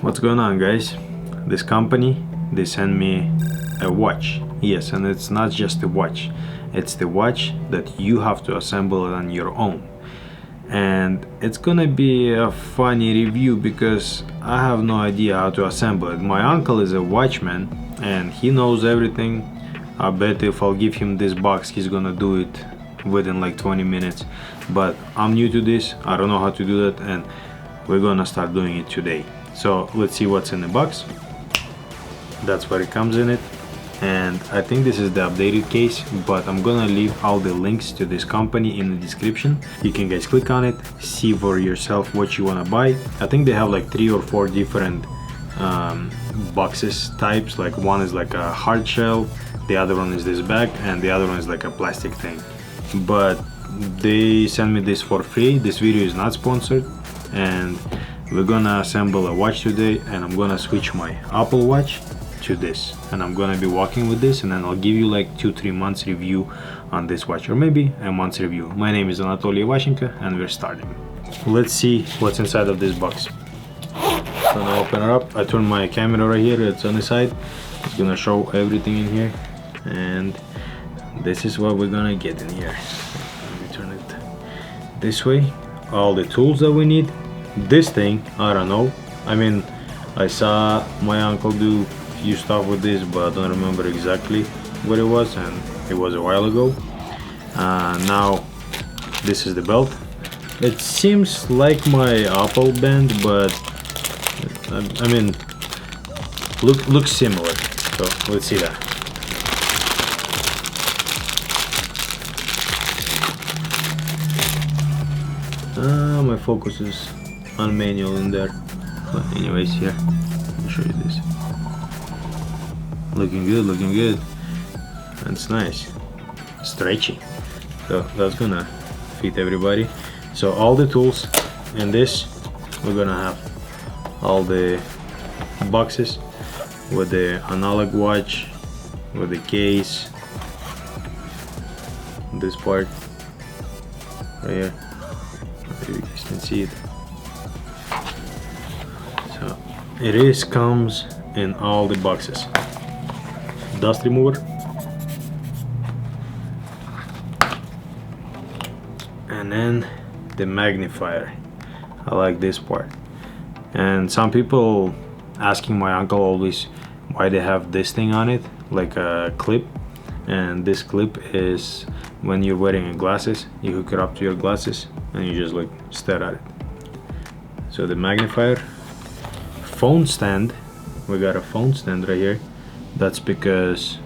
What's going on, guys? This company, they sent me a watch. Yes, and it's not just a watch, it's the watch that you have to assemble it on your own. And it's gonna be a funny review because I have no idea how to assemble it. My uncle is a watchman and he knows everything. I bet if I'll give him this box, he's gonna do it within like 20 minutes. But I'm new to this, I don't know how to do that, and we're gonna start doing it today. So let's see what's in the box. That's what it comes in it. And I think this is the updated case, but I'm gonna leave all the links to this company in the description. You can guys click on it, see for yourself what you wanna buy. I think they have like 3 or 4 different boxes types. Like one is like a hard shell, the other one is this bag, and the other one is like a plastic thing. But they sent me this for free. This video is not sponsored, and we're gonna assemble a watch today, and I'm gonna switch my Apple Watch to this, and I'm gonna be walking with this, and then I'll give you like 2-3 months review on this watch, or maybe a month's review. My name is Anatoly, and we're starting. Let's see what's inside of this box. Gonna open it up. I turn my camera right here, it's on the side. It's gonna show everything in here, and this is what we're gonna get in here. Let me turn it this way. All the tools that we need. This thing, I don't know. I mean, I saw my uncle do few stuff with this, but I don't remember exactly what it was, and it was a while ago. Now this is the belt. It seems like my Apple band, but I mean, looks similar. So let's see that. My focus is on manual in there, but anyways, here I'll show you this. Looking good, looking good. That's nice, stretchy, so that's gonna fit everybody. So all the tools in this, we're gonna have all the boxes with the analog watch, with the case, this part right here. Maybe you guys can see it. So it comes in all the boxes. Dust remover, and then the magnifier. I like this part. And some people asking my uncle always why they have this thing on it, like a clip. And this clip is when you're wearing glasses, you hook it up to your glasses and you just like stare at it. So the magnifier, phone stand. We got a phone stand right here. That's because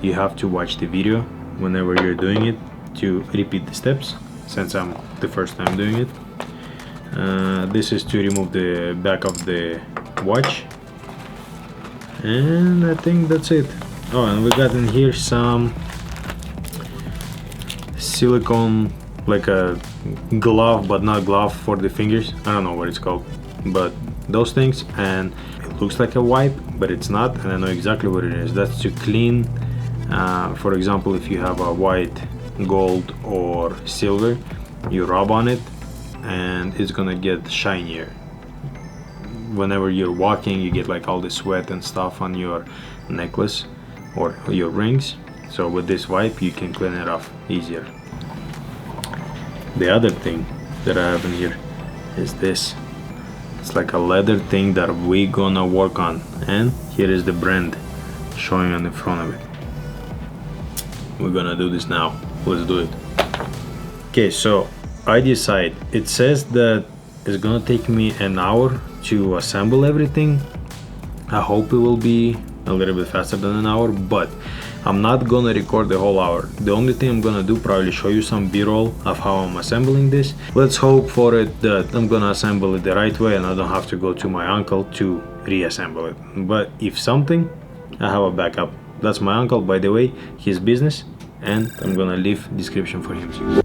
you have to watch the video whenever you're doing it to repeat the steps, since I'm the first time doing it. This is to remove the back of the watch, and I think that's it. Oh, and we got in here some silicone, like a glove, but not glove for the fingers. I don't know what it's called, but those things. And it looks like a wipe, but it's not, and I know exactly what it is. That's to clean, for example, if you have a white, gold or silver, you rub on it and it's gonna get shinier. Whenever you're walking, you get like all the sweat and stuff on your necklace or your rings. So with this wipe you can clean it off easier. The other thing that I have in here is this. It's like a leather thing that we gonna work on, and here is the brand showing on the front of it. We're gonna do this now. Let's do it. Okay, so I decide. It says that it's gonna take me an hour to assemble everything. I hope it will be a little bit faster than an hour, but I'm not gonna record the whole hour. The only thing I'm gonna do, probably show you some b-roll of how I'm assembling this. Let's hope for it that I'm gonna assemble it the right way and I don't have to go to my uncle to reassemble it. But if something, I have a backup. That's my uncle, by the way, his business, and I'm gonna leave description for him too.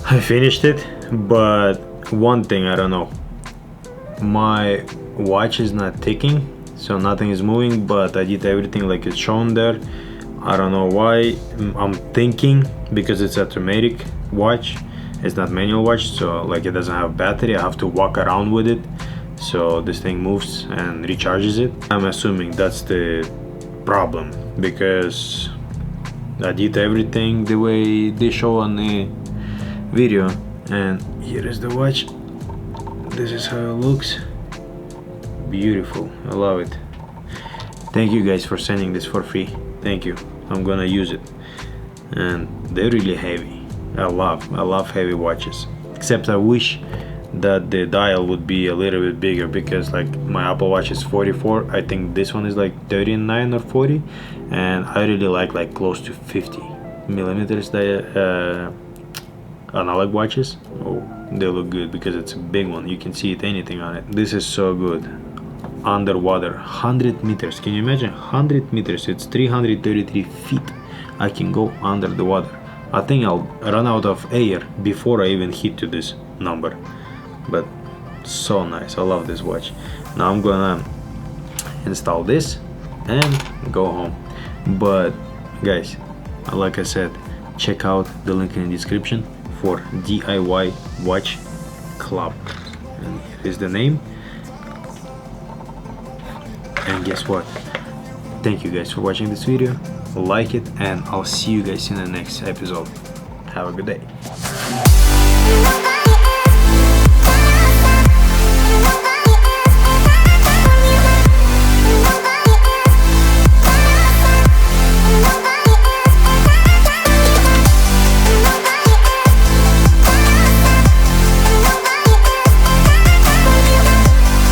I finished it, but one thing I don't know. My watch is not ticking, so nothing is moving, but I did everything like it's shown there. I don't know why. I'm thinking because it's automatic watch, it's not manual watch, so like it doesn't have battery. I have to walk around with it, so this thing moves and recharges it. I'm assuming that's the problem because I did everything the way they show on the video, and here is the watch. This is how it looks. Beautiful. I love it. Thank you guys for sending this for free. Thank you. I'm gonna use it. And they're really heavy. I love heavy watches. Except I wish that the dial would be a little bit bigger, because like my Apple Watch is 44. I think this one is like 39 or 40, and I really like close to 50 millimeters analog watches. Oh, they look good because it's a big one. You can see anything on it. This is so good. Underwater, 100 meters. Can you imagine? 100 meters. It's 333 feet. I can go under the water. I think I'll run out of air before I even hit to this number. But so nice. I love this watch. Now I'm gonna install this and go home. But guys, like I said, check out the link in the description for DIY Watch Club, and here is the name. And guess what? Thank you guys for watching this video. Like it, and I'll see you guys in the next episode. Have a good day.